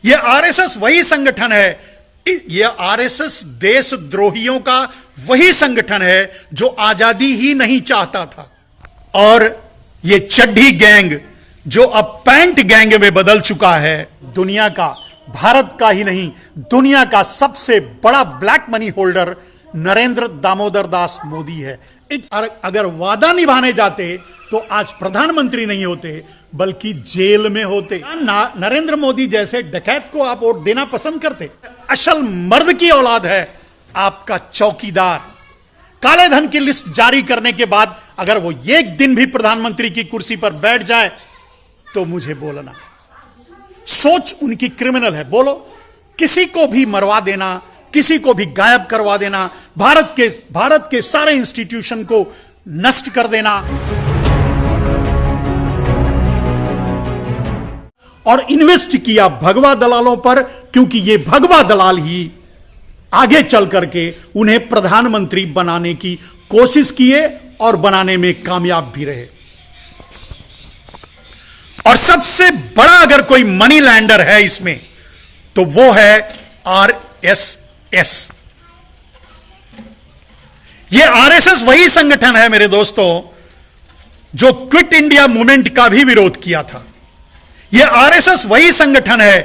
ये आरएसएस वही संगठन है, ये आरएसएस देशद्रोहियों का वही संगठन है जो आजादी ही नहीं चाहता था। और ये चड्ढी गैंग जो अब पैंट गैंग में बदल चुका है, दुनिया का, भारत का ही नहीं, दुनिया का सबसे बड़ा black money holder Narendra Damodar Das Modi है। अगर वादा निभाने जाते तो आज प्रधानमंत्री नहीं होते बल्कि जेल में होते। नरेंद्र मोदी जैसे डकैत को आप वोट देना पसंद करते? असल मर्द की औलाद है आपका चौकीदार। काले धन की लिस्ट जारी करने के बाद अगर वो एक दिन भी प्रधानमंत्री की कुर्सी पर बैठ जाए तो मुझे बोलना। सोच उनकी क्रिमिनल है। बोलो, किसी को भी मरवा देना, किसी को भी गायब करवा देना, भारत के सारे इंस्टीट्यूशन को नष्ट कर देना और इन्वेस्ट किया भगवा दलालों पर, क्योंकि ये भगवा दलाल ही आगे चल करके उन्हें प्रधानमंत्री बनाने की कोशिश किए और बनाने में कामयाब भी रहे। और सबसे बड़ा अगर कोई मनी लैंडर है इसमें तो वो है आरएसएस। ये आरएसएस वही संगठन है मेरे दोस्तों जो क्विट इंडिया मूवमेंट का भी विरोध किया था। ये आरएसएस वही संगठन है,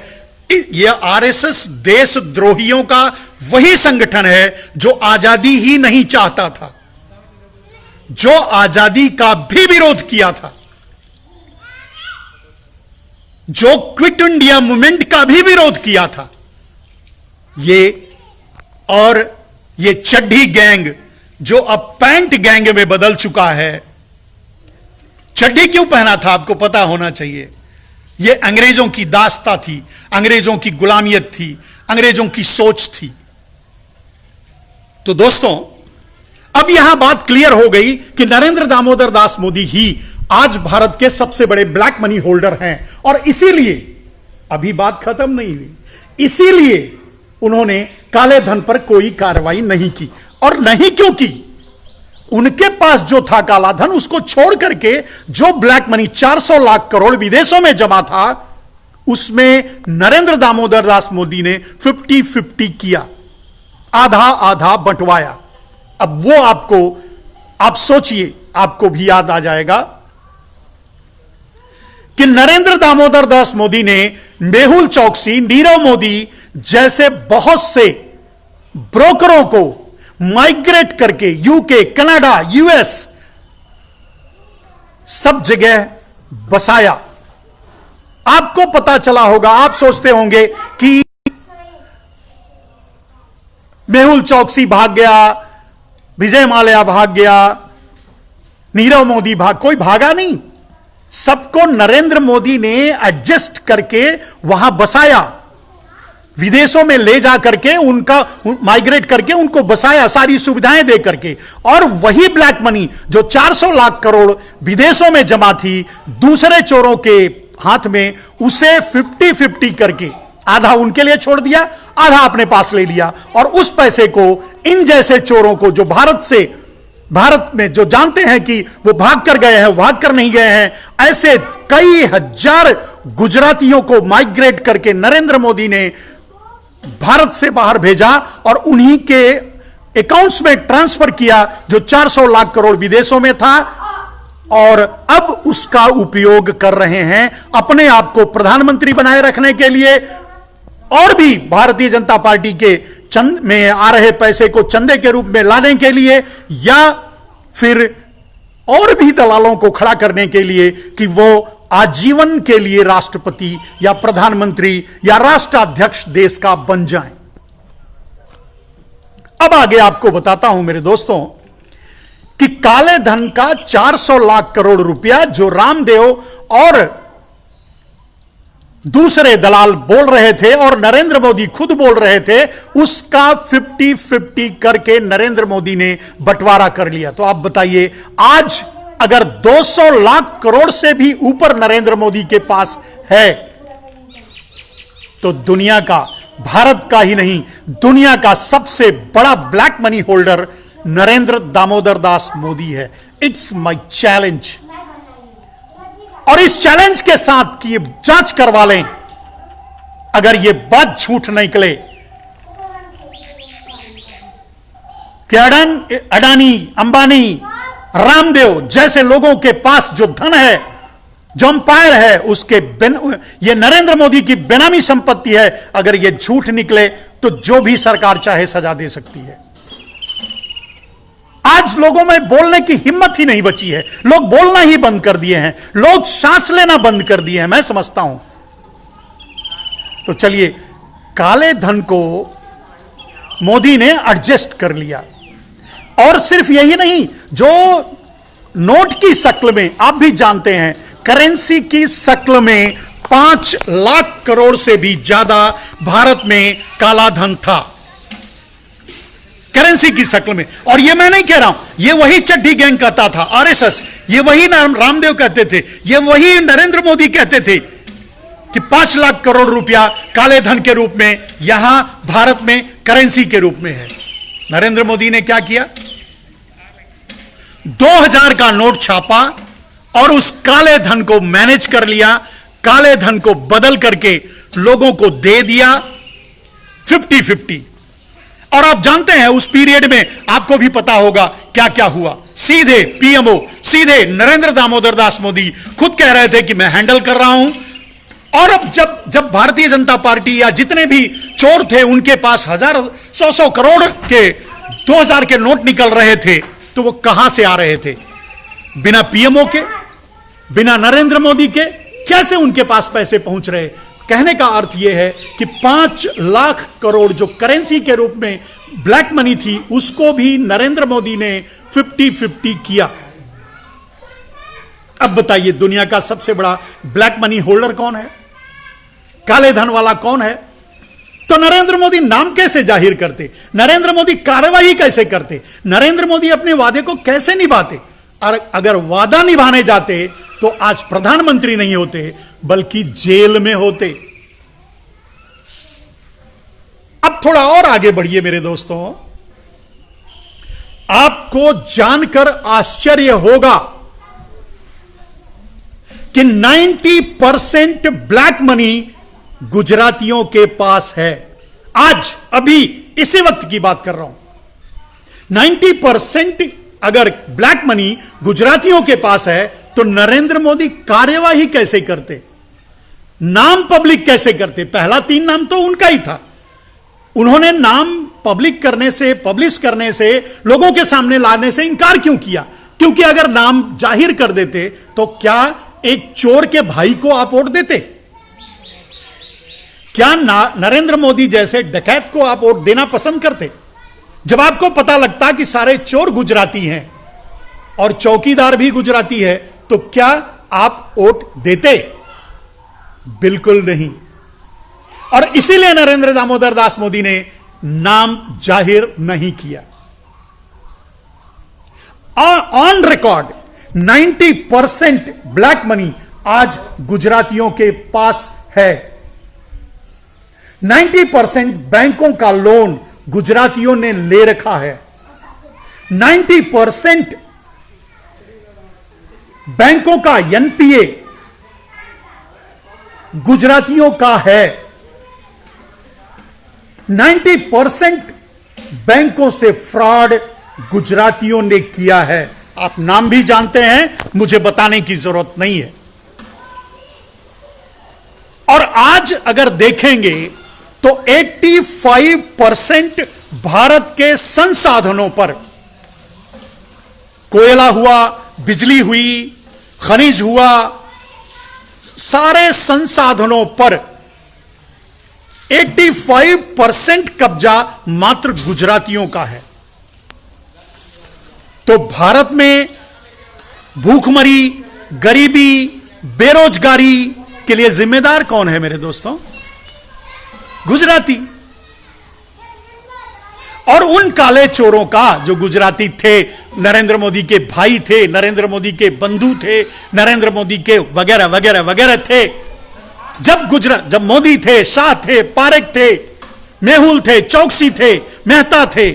ये आरएसएस देशद्रोहियों का वही संगठन है जो आजादी ही नहीं चाहता था, जो आजादी का भी विरोध किया था, जो क्विट इंडिया मूवमेंट का भी विरोध किया था। ये चड्ढी गैंग जो अब पैंट गैंग में बदल चुका है। चड्ढी क्यों पहना था आपको पता होना चाहिए। ये अंग्रेजों की दास्ता थी, अंग्रेजों की गुलामियत थी, अंग्रेजों की सोच थी। तो दोस्तों, अब यहां बात क्लियर हो गई कि नरेंद्र दामोदर दास मोदी ही आज भारत के सबसे बड़े ब्लैक मनी होल्डर हैं। और इसीलिए अभी बात खत्म नहीं हुई, इसीलिए उन्होंने काले धन पर कोई कार्रवाई नहीं की। और नहीं क्यों की? उनके पास जो था काला धन, उसको छोड़ करके जो ब्लैक मनी 400 लाख करोड़ विदेशों में जमा था, उसमें नरेंद्र दामोदर दास मोदी ने 50-50 किया, आधा आधा बंटवाया। अब वो आप सोचिए, आपको भी याद आ जाएगा कि नरेंद्र दामोदर दास मोदी ने मेहुल चौकसी, नीरव मोदी जैसे बहुत से ब्रोकरों को माइग्रेट करके यूके, कनाडा, यूएस सब जगह बसाया। आपको पता चला होगा, आप सोचते होंगे कि मेहुल चौकसी भाग गया, विजय माल्या भाग गया, नीरव मोदी कोई भागा नहीं। सबको नरेंद्र मोदी ने एडजस्ट करके वहां बसाया, विदेशों में ले जा करके उनका माइग्रेट करके उनको बसाया, सारी सुविधाएं दे करके। और वही ब्लैक मनी जो 400 लाख करोड़ विदेशों में जमा थी दूसरे चोरों के हाथ में, उसे 50-50 करके आधा उनके लिए छोड़ दिया, आधा अपने पास ले लिया। और उस पैसे को इन जैसे चोरों को जो भारत में जो जानते हैं कि वो भाग कर गए हैं, भाग कर नहीं गए हैं, ऐसे कई हजार गुजरातियों को माइग्रेट करके नरेंद्र मोदी ने भारत से बाहर भेजा और उन्हीं के अकाउंट्स में ट्रांसफर किया जो 400 लाख करोड़ विदेशों में था। और अब उसका उपयोग कर रहे हैं अपने आप को प्रधानमंत्री बनाए रखने के लिए, और भी भारतीय जनता पार्टी के चंद में आ रहे पैसे को चंदे के रूप में लाने के लिए, या फिर और भी दलालों को खड़ा करने के लिए कि वो आजीवन के लिए राष्ट्रपति या प्रधानमंत्री या राष्ट्राध्यक्ष देश का बन जाएं। अब आगे आपको बताता हूं मेरे दोस्तों कि काले धन का 400 लाख करोड़ रुपया जो रामदेव और दूसरे दलाल बोल रहे थे और नरेंद्र मोदी खुद बोल रहे थे, उसका 50-50 करके नरेंद्र मोदी ने बंटवारा कर लिया। तो आप बताइए, आज अगर 200 लाख करोड़ से भी ऊपर नरेंद्र मोदी के पास है तो दुनिया का, भारत का ही नहीं, दुनिया का सबसे बड़ा black money holder Narendra Damodar Das Modi है। It's my challenge. और इस चैलेंज के साथ कि जांच करवा लें, अगर यह बात झूठ निकले कि अडानी, अंबानी, रामदेव जैसे लोगों के पास जो धन है, जो अंपायर है, उसके ये नरेंद्र मोदी की बेनामी संपत्ति है, अगर ये झूठ निकले तो जो भी सरकार चाहे सजा दे सकती है। आज लोगों में बोलने की हिम्मत ही नहीं बची है, लोग बोलना ही बंद कर दिए हैं, लोग सांस लेना बंद कर दिए हैं, मैं समझता हूं। तो चलिए, काले धन को मोदी ने एडजस्ट कर लिया। और सिर्फ यही नहीं, जो नोट की शक्ल में, आप भी जानते हैं, करेंसी की शक्ल में 5 लाख करोड़ से भी ज्यादा भारत में काला धन था, करेंसी की शक्ल में। और ये मैं नहीं कह रहा हूं, ये वही चड्डी गैंग कहता था, आरएसएस, ये वही रामदेव कहते थे, ये वही नरेंद्र मोदी कहते थे कि 5 लाख करोड़ रुपया काले धन के रूप में यहां भारत में करेंसी के रूप में है। नरेंद्र मोदी ने क्या किया? 2000 का नोट छापा और उस काले धन को मैनेज कर लिया, काले धन को बदल करके लोगों को दे दिया 50-50। और आप जानते हैं उस पीरियड में, आपको भी पता होगा क्या क्या हुआ। सीधे पीएमओ, सीधे नरेंद्र दामोदर दास मोदी खुद कह रहे थे कि मैं हैंडल कर रहा हूं। और अब जब भारतीय जनता पार्टी या जितने भी चोर थे उनके पास 1,000-1,000 करोड़ के 2000 के नोट निकल रहे थे, तो वो कहां से आ रहे थे? बिना पीएमओ के, बिना नरेंद्र मोदी के कैसे उनके पास पैसे पहुंच रहे? कहने का अर्थ यह है कि 5 लाख करोड़ जो करेंसी के रूप में ब्लैक मनी थी, उसको भी नरेंद्र मोदी ने 50-50 किया। अब बताइए, दुनिया का सबसे बड़ा ब्लैक मनी होल्डर कौन है? काले धन वाला कौन है? तो नरेंद्र मोदी नाम कैसे जाहिर करते? नरेंद्र मोदी कार्रवाई कैसे करते? नरेंद्र मोदी अपने वादे को कैसे निभाते? और अगर वादा निभाने जाते तो आज प्रधानमंत्री नहीं होते, बल्कि जेल में होते। अब थोड़ा और आगे बढ़िए मेरे दोस्तों, आपको जानकर आश्चर्य होगा कि 90% ब्लैक मनी गुजरातियों के पास है। आज अभी इसी वक्त की बात कर रहा हूं, 90% अगर ब्लैक मनी गुजरातियों के पास है तो नरेंद्र मोदी कार्यवाही कैसे करते? नाम पब्लिक कैसे करते? पहला 3 नाम तो उनका ही था। उन्होंने नाम पब्लिक करने से, पब्लिश करने से, लोगों के सामने लाने से इंकार क्यों किया? क्योंकि अगर नाम जाहिर कर देते तो क्या एक चोर के भाई को आप वोट देते? क्या नरेंद्र मोदी जैसे डकैत को आप वोट देना पसंद करते? जब आपको पता लगता कि सारे चोर गुजराती हैं और चौकीदार भी गुजराती है, तो क्या आप वोट देते? बिल्कुल नहीं। और इसीलिए नरेंद्र दामोदर दास मोदी ने नाम जाहिर नहीं किया। ऑन रिकॉर्ड 90% ब्लैक मनी आज गुजरातियों के पास है। 90% बैंकों का लोन गुजरातियों ने ले रखा है। 90% बैंकों का एनपीए गुजरातियों का है। 90% बैंकों से फ्रॉड गुजरातियों ने किया है। आप नाम भी जानते हैं, मुझे बताने की जरूरत नहीं है। और आज अगर देखेंगे तो 85% भारत के संसाधनों पर, कोयला हुआ, बिजली हुई, खनिज हुआ, सारे संसाधनों पर 85% कब्जा मात्र गुजरातियों का है। तो भारत में भूखमरी, गरीबी, बेरोजगारी के लिए जिम्मेदार कौन है मेरे दोस्तों? गुजराती। और उन काले चोरों का जो गुजराती थे, नरेंद्र मोदी के भाई थे, नरेंद्र मोदी के बंधु थे, नरेंद्र मोदी के वगैरह वगैरह वगैरह थे। जब मोदी थे, शाह थे, पारेख थे, मेहुल थे, चौकसी थे, मेहता थे,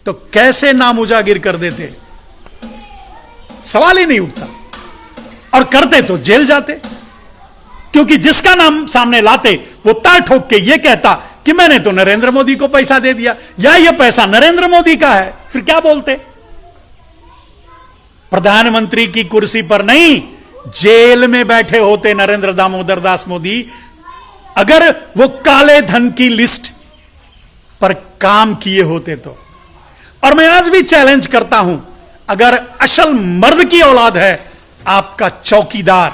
तो कैसे नाम उजागिर कर देते? सवाल ही नहीं उठता। और करते तो जेल जाते, क्योंकि जिसका नाम सामने लाते वो ताल ठोक के ये कहता कि मैंने तो नरेंद्र मोदी को पैसा दे दिया, या ये पैसा नरेंद्र मोदी का है, फिर क्या बोलते? प्रधानमंत्री की कुर्सी पर नहीं, जेल में बैठे होते नरेंद्र दामोदर दास मोदी, अगर वो काले धन की लिस्ट पर काम किए होते तो। और मैं आज भी चैलेंज करता हूं, अगर असल मर्द की औलाद है आपका चौकीदार,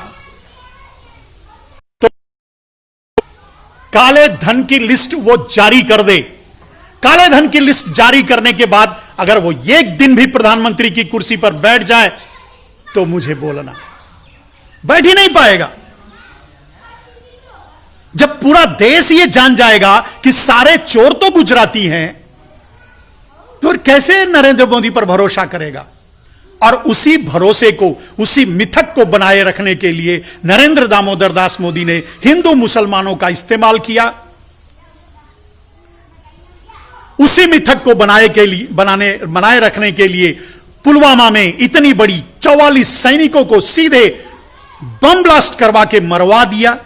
तो काले धन की लिस्ट वो जारी कर दे। काले धन की लिस्ट जारी करने के बाद अगर वो एक दिन भी प्रधानमंत्री की कुर्सी पर बैठ जाए तो मुझे बोलना, बैठ ही नहीं पाएगा। जब पूरा देश ये जान जाएगा कि सारे चोर तो गुजराती हैं, तो कैसे नरेंद्र मोदी पर भरोसा करेगा? और उसी भरोसे को, उसी मिथक को बनाए रखने के लिए नरेंद्र दामोदर दास मोदी ने हिंदू मुसलमानों का इस्तेमाल किया। उसी मिथक को बनाए रखने के लिए पुलवामा में इतनी बड़ी 44 सैनिकों को सीधे बम ब्लास्ट करवा के मरवा दिया।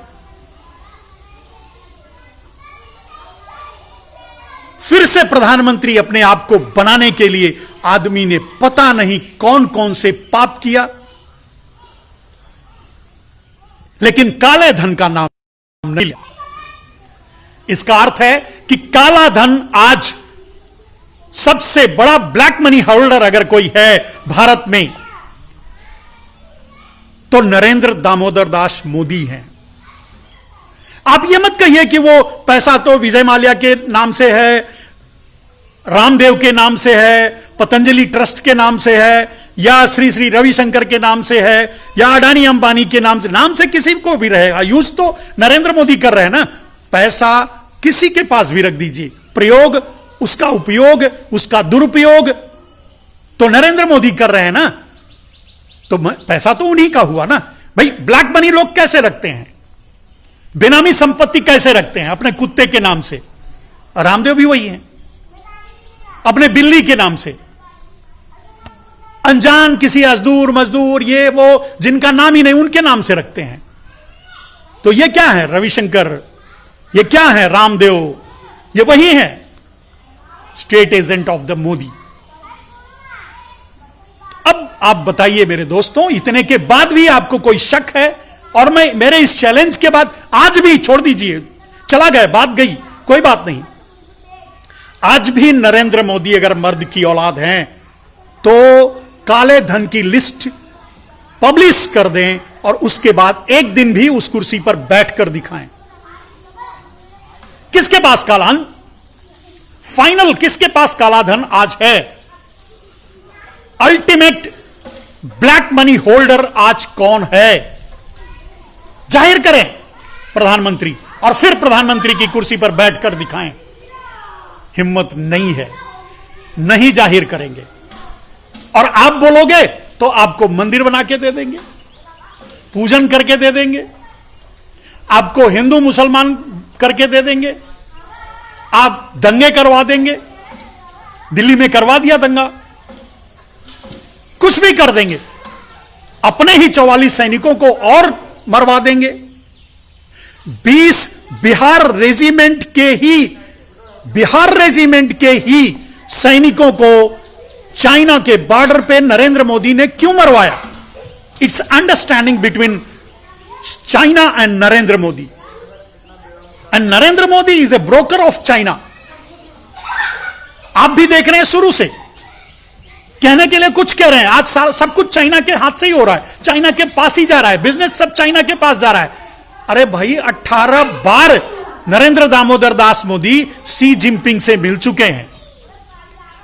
फिर से प्रधानमंत्री अपने आप को बनाने के लिए आदमी ने पता नहीं कौन कौन से पाप किया, लेकिन काले धन का नाम नहीं लिया। इसका अर्थ है कि काला धन आज सबसे बड़ा ब्लैक मनी होल्डर अगर कोई है भारत में, तो नरेंद्र दामोदर दास मोदी हैं। आप ये मत कहिए कि वो पैसा तो विजय माल्या के नाम से है, रामदेव के नाम से है, पतंजलि ट्रस्ट के नाम से है, या श्री श्री रविशंकर के नाम से है, या अडानी अंबानी के नाम से किसी को भी रहेगा। यूज तो नरेंद्र मोदी कर रहे हैं ना। पैसा किसी के पास भी रख दीजिए, प्रयोग, उसका उपयोग, उसका दुरुपयोग तो नरेंद्र मोदी कर रहे हैं ना। तो पैसा तो उन्हीं का हुआ ना भाई। ब्लैक मनी लोग कैसे रखते हैं, बेनामी संपत्ति कैसे रखते हैं? अपने कुत्ते के नाम से। रामदेव भी वही है, अपने बिल्ली के नाम से। अनजान किसी मजदूर ये वो जिनका नाम ही नहीं, उनके नाम से रखते हैं। तो ये क्या है रविशंकर, ये क्या है रामदेव, ये वही है state agent of the Modi. अब आप बताइए मेरे दोस्तों, इतने के बाद भी आपको कोई शक है? और मैं मेरे इस चैलेंज के बाद आज भी, छोड़ दीजिए, चला गया, बात गई, कोई बात नहीं, आज भी नरेंद्र मोदी अगर मर्द की औलाद हैं तो काले धन की लिस्ट पब्लिश कर दें और उसके बाद एक दिन भी उस कुर्सी पर बैठकर दिखाएं। किसके पास काला धन, फाइनल किसके पास काला धन आज है? अल्टीमेट ब्लैक मनी होल्डर आज कौन है? जाहिर करें प्रधानमंत्री, और फिर प्रधानमंत्री की कुर्सी पर बैठकर दिखाएं। हिम्मत नहीं है, नहीं जाहिर करेंगे। और आप बोलोगे तो आपको मंदिर बना के दे देंगे, पूजन करके दे देंगे, आपको हिंदू मुसलमान करके दे देंगे, आप दंगे करवा देंगे। दिल्ली में करवा दिया दंगा, कुछ भी कर देंगे, अपने ही 44 सैनिकों को और मरवा देंगे। 20 बिहार रेजिमेंट के ही सैनिकों को चाइना के बॉर्डर पे नरेंद्र मोदी ने क्यों मरवाया? It's understanding between China and Narendra Modi, and Narendra Modi is a broker of China. आप भी देख रहे हैं, शुरू से कहने के लिए कुछ कह रहे हैं, आज सब कुछ चाइना के हाथ से ही हो रहा है, चाइना के पास ही जा रहा है, बिजनेस सब चाइना के पास जा रहा है। अरे भाई 18 बार नरेंद्र दामोदर दास मोदी शी जिनपिंग से मिल चुके हैं,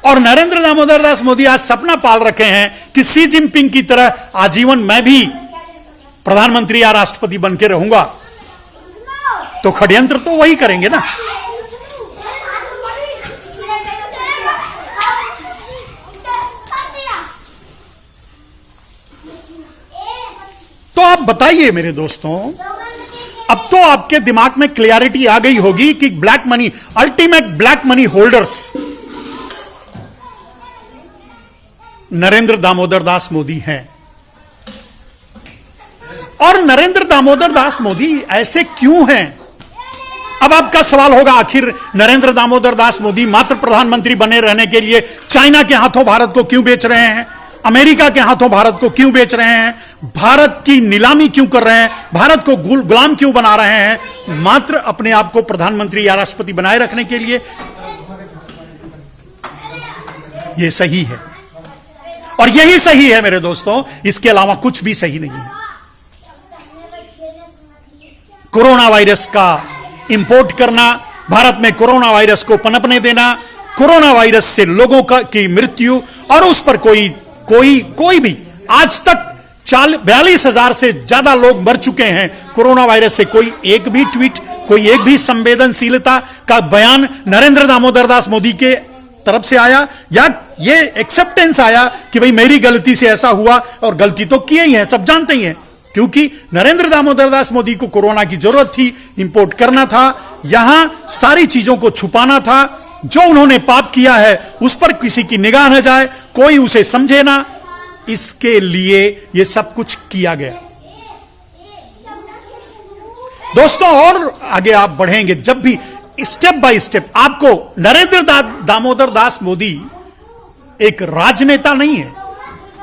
और नरेंद्र दामोदर दास मोदी आज सपना पाल रखे हैं कि शी जिनपिंग की तरह आजीवन मैं भी प्रधानमंत्री या राष्ट्रपति बन के रहूंगा। तो षड्यंत्र तो वही करेंगे ना। तो आप बताइए मेरे दोस्तों, अब तो आपके दिमाग में क्लियरिटी आ गई होगी कि black money, ultimate black money holders Narendra Damodar Das Modi हैं। और नरेंद्र दामोदर दास मोदी ऐसे क्यों हैं? अब आपका सवाल होगा, आखिर नरेंद्र दामोदर दास मोदी मात्र प्रधानमंत्री बने रहने के लिए चाइना के हाथों भारत को क्यों बेच रहे हैं, अमेरिका के हाथों भारत को क्यों बेच रहे हैं, भारत की नीलामी क्यों कर रहे हैं, भारत को गुलाम क्यों बना रहे हैं, मात्र अपने आप को प्रधानमंत्री या राष्ट्रपति बनाए रखने के लिए? यह सही है और यही सही है मेरे दोस्तों, इसके अलावा कुछ भी सही नहीं है। कोरोना वायरस का इंपोर्ट करना, भारत में कोरोना वायरस को पनपने देना, कोरोना वायरस से लोगों की मृत्यु और उस पर कोई भी आज तक 42,000 से ज्यादा लोग मर चुके हैं कोरोना वायरस से। कोई एक भी ट्वीट, कोई एक भी संवेदनशीलता का बयान नरेंद्र दामोदर दास मोदी के तरफ से आया या ये एक्सेप्टेंस आया कि भाई मेरी गलती से ऐसा हुआ? और गलती तो किए ही है, सब जानते ही हैं, क्योंकि नरेंद्र दामोदर दास मोदी को कोरोना की जरूरत थी, इंपोर्ट करना था, यहां सारी चीजों को छुपाना था। जो उन्होंने पाप किया है उस पर किसी की निगाह न जाए, कोई उसे समझे ना, इसके लिए यह सब कुछ किया गया। दोस्तों और आगे आप बढ़ेंगे, जब भी स्टेप बाय स्टेप आपको नरेंद्र दामोदर दास मोदी एक राजनेता नहीं है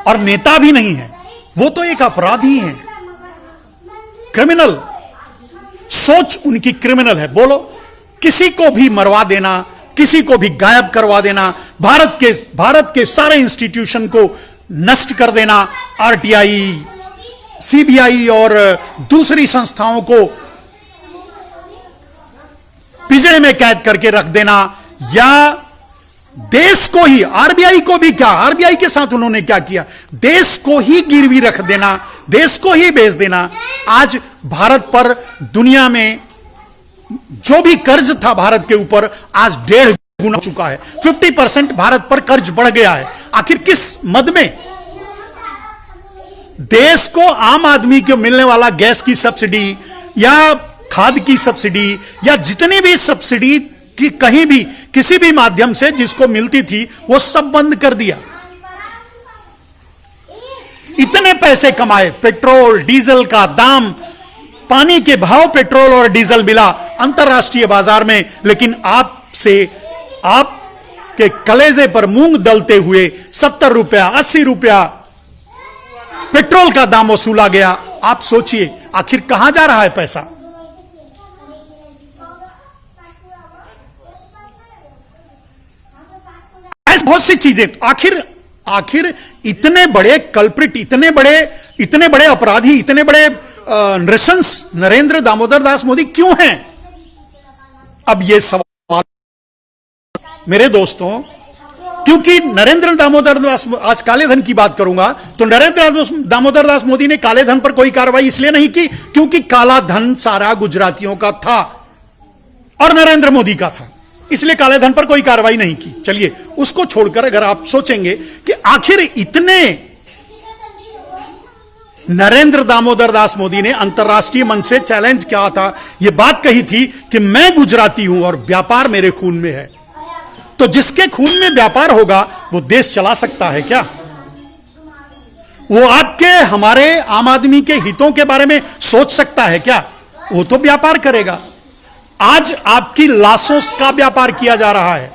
और नेता भी नहीं है, वो तो एक अपराधी हैं, क्रिमिनल, सोच उनकी क्रिमिनल है। बोलो, किसी को भी मरवा देना, किसी को भी गायब करवा देना, भारत के सारे इंस्टीट्यूशन को नष्ट कर देना, आरटीआई, सीबीआई और दूसरी संस्थाओं को पिंजरे में कैद करके रख देना, या देश को ही, आरबीआई को भी क्या, आरबीआई के साथ उन्होंने क्या किया, देश को ही गिरवी रख देना, देश को ही बेच देना। आज भारत पर दुनिया में जो भी कर्ज था भारत के ऊपर, आज 1.5 गुना हो चुका है। 50% भारत पर कर्ज बढ़ गया है। आखिर किस मद में? देश को आम आदमी को मिलने वाला गैस की सब्सिडी या खाद की सब्सिडी या जितनी भी सब्सिडी कि कहीं भी किसी भी माध्यम से जिसको मिलती थी, वो सब बंद कर दिया। इतने पैसे कमाए, पेट्रोल डीजल का दाम, पानी के भाव पेट्रोल और डीजल मिला अंतरराष्ट्रीय बाजार में, लेकिन आपके कलेजे पर मूंग दलते हुए 70 रुपया 80 रुपया पेट्रोल का दाम वसूला गया। आप सोचिए आखिर कहां जा रहा है पैसा? ऐसी बहुत सी चीजें, आखिर इतने बड़े कल्प्रिट, इतने बड़े अपराधी, इतने बड़े नृशंस नरेंद्र दामोदर दास मोदी क्यों हैं? अब यह सवाल मेरे दोस्तों, क्योंकि नरेंद्र दामोदर दास, आज काले धन की बात करूंगा, तो नरेंद्र दामोदर दास मोदी ने काले धन पर कोई कार्रवाई इसलिए नहीं की क्योंकि काला धन सारा गुजरातियों का था और नरेंद्र मोदी का था, इसलिए काले धन पर कोई कार्रवाई नहीं की। चलिए उसको छोड़कर अगर आप सोचेंगे कि आखिर इतने, नरेंद्र दामोदर दास मोदी ने अंतरराष्ट्रीय मंच से चैलेंज किया था, यह बात कही थी कि मैं गुजराती हूं और व्यापार मेरे खून में है। तो जिसके खून में व्यापार होगा वो देश चला सकता है क्या? वो आपके, हमारे आम आदमी के हितों के बारे में सोच सकता है क्या? वो तो व्यापार करेगा। आज आपकी लाशों का व्यापार किया जा रहा है,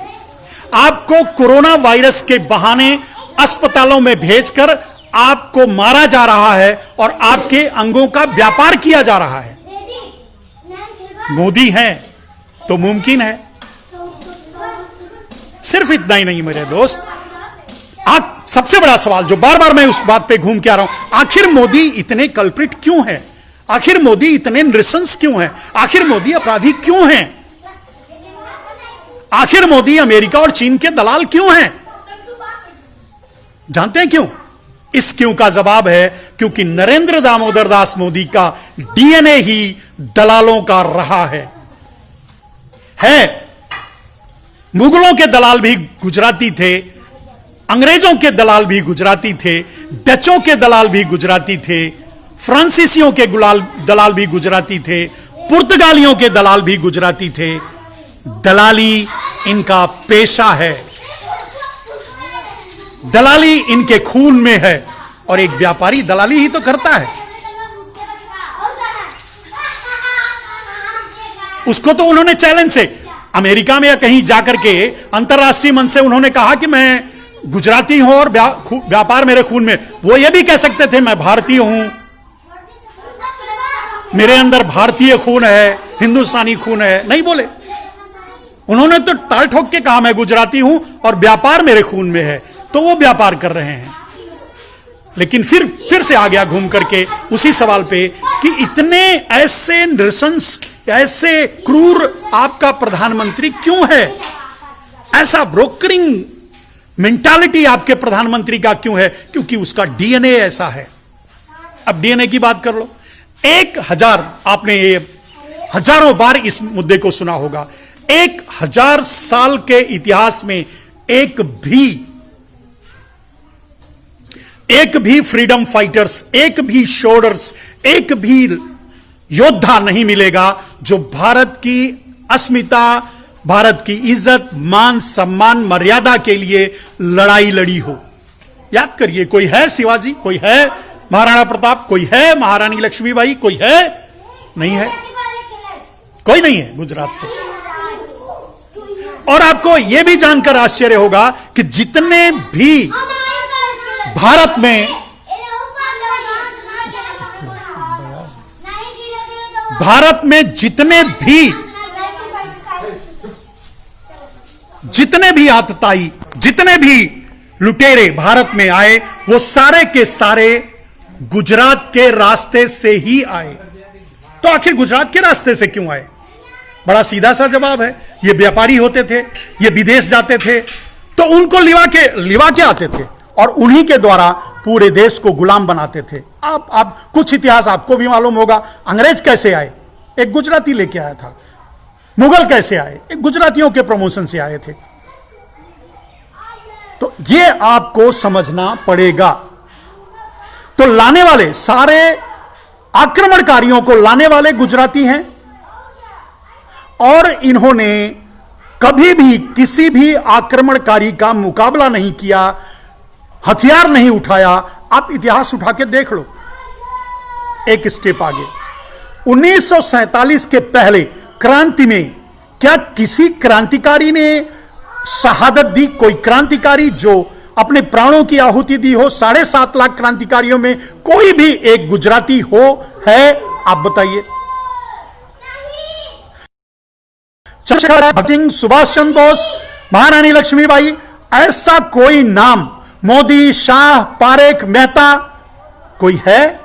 आपको कोरोना वायरस के बहाने अस्पतालों में भेजकर आपको मारा जा रहा है और आपके अंगों का व्यापार किया जा रहा है। मोदी हैं तो मुमकिन है। सिर्फ इतना ही नहीं मेरे दोस्त, आप सबसे बड़ा सवाल जो बार बार मैं उस बात पे घूम के आ रहा हूं, आखिर मोदी इतने कल्प्रिट क्यों है? आखिर मोदी इतने नृशंस क्यों है? आखिर मोदी अपराधी क्यों हैं? आखिर मोदी अमेरिका और चीन के दलाल क्यों हैं? जानते हैं क्यों? इस क्यों का जवाब है क्योंकि नरेंद्र दामोदर दास मोदी का डीएनए ही दलालों का रहा है। मुगलों के दलाल भी गुजराती थे, अंग्रेजों के दलाल भी गुजराती थे, डचों के दलाल भी गुजराती थे, फ्रांसीसियों के दलाल भी गुजराती थे, पुर्तगालियों के दलाल भी गुजराती थे। दलाली इनका पेशा है, दलाली इनके खून में है और एक व्यापारी दलाली ही तो करता है। उसको तो उन्होंने चैलेंज से अमेरिका में या कहीं जाकर के अंतरराष्ट्रीय मंच से उन्होंने कहा कि मैं गुजराती हूं और व्यापार मेरे खून में। वो ये भी कह सकते थे मैं भारतीय हूं, मेरे अंदर भारतीय खून है, हिंदुस्तानी खून है। नहीं बोले, उन्होंने तो टाल ठोक के कहा मैं गुजराती हूं और व्यापार मेरे खून में है, तो वो व्यापार कर रहे हैं। लेकिन फिर से आ गया घूम करके उसी सवाल पे कि इतने ऐसे नृशंस, ऐसे क्रूर आपका प्रधानमंत्री क्यों है, ऐसा ब्रोकरिंग मेंटालिटी आपके प्रधानमंत्री का क्यों है? क्योंकि उसका डीएनए ऐसा है। अब डीएनए की बात कर लो। 1000, आपने ये हजारों बार इस मुद्दे को सुना होगा, 1000 साल के इतिहास में एक भी फ्रीडम फाइटर्स, एक भी शोल्डर्स, एक भी योद्धा नहीं मिलेगा जो भारत की अस्मिता, भारत की इज्जत, मान सम्मान, मर्यादा के लिए लड़ाई लड़ी हो। याद करिए, कोई है शिवाजी, कोई है महाराणा प्रताप, कोई है महारानी लक्ष्मीबाई, कोई है? नहीं है, कोई नहीं है गुजरात से। और आपको यह भी जानकर आश्चर्य होगा कि जितने भी भारत में जितने भी आतताई, जितने भी लुटेरे भारत में आए, वो सारे के सारे गुजरात के रास्ते से ही आए। तो आखिर गुजरात के रास्ते से क्यों आए? बड़ा सीधा सा जवाब है, ये व्यापारी होते थे, ये विदेश जाते थे, तो उनको लिवा के आते थे और उन्हीं के द्वारा पूरे देश को गुलाम बनाते थे। आप कुछ इतिहास आपको भी मालूम होगा, अंग्रेज कैसे आए? एक गुजराती लेके आया था। मुगल कैसे आए? एक गुजरातियों के प्रमोशन से आए थे। तो ये आपको समझना पड़ेगा। तो लाने वाले सारे आक्रमणकारियों को लाने वाले गुजराती हैं, और इन्होंने कभी भी किसी भी आक्रमणकारी का मुकाबला नहीं किया, हथियार नहीं उठाया। आप इतिहास उठा के देख लो। एक स्टेप आगे, 1947 के पहले क्रांति में क्या किसी क्रांतिकारी ने शहादत दी? कोई क्रांतिकारी जो अपने प्राणों की आहुति दी हो? 7.5 लाख क्रांतिकारियों में कोई भी एक गुजराती है? आप बताइए। भगत सिंह, सुभाष चंद्र बोस, महारानी लक्ष्मीबाई, ऐसा कोई नाम, मोदी, शाह, पारेख, मेहता, कोई है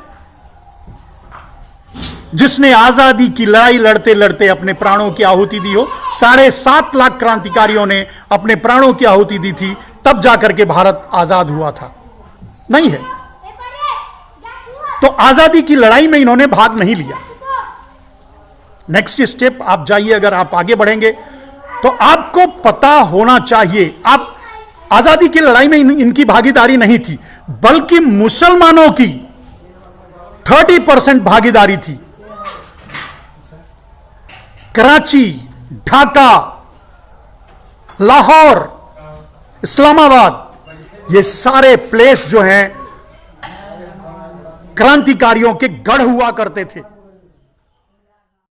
जिसने आजादी की लड़ाई लड़ते लड़ते अपने प्राणों की आहुति दी हो? 7.5 लाख क्रांतिकारियों ने अपने प्राणों की आहुति दी थी, तब जाकर के भारत आजाद हुआ था। नहीं है। तो आजादी की लड़ाई में इन्होंने भाग नहीं लिया। नेक्स्ट स्टेप आप जाइए, अगर आप आगे बढ़ेंगे तो आपको पता होना चाहिए, आप आजादी की लड़ाई में इनकी भागीदारी नहीं थी, बल्कि मुसलमानों की 30% भागीदारी थी। कराची, ढाका, लाहौर, इस्लामाबाद, ये सारे प्लेस जो हैं क्रांतिकारियों के गढ़ हुआ करते थे।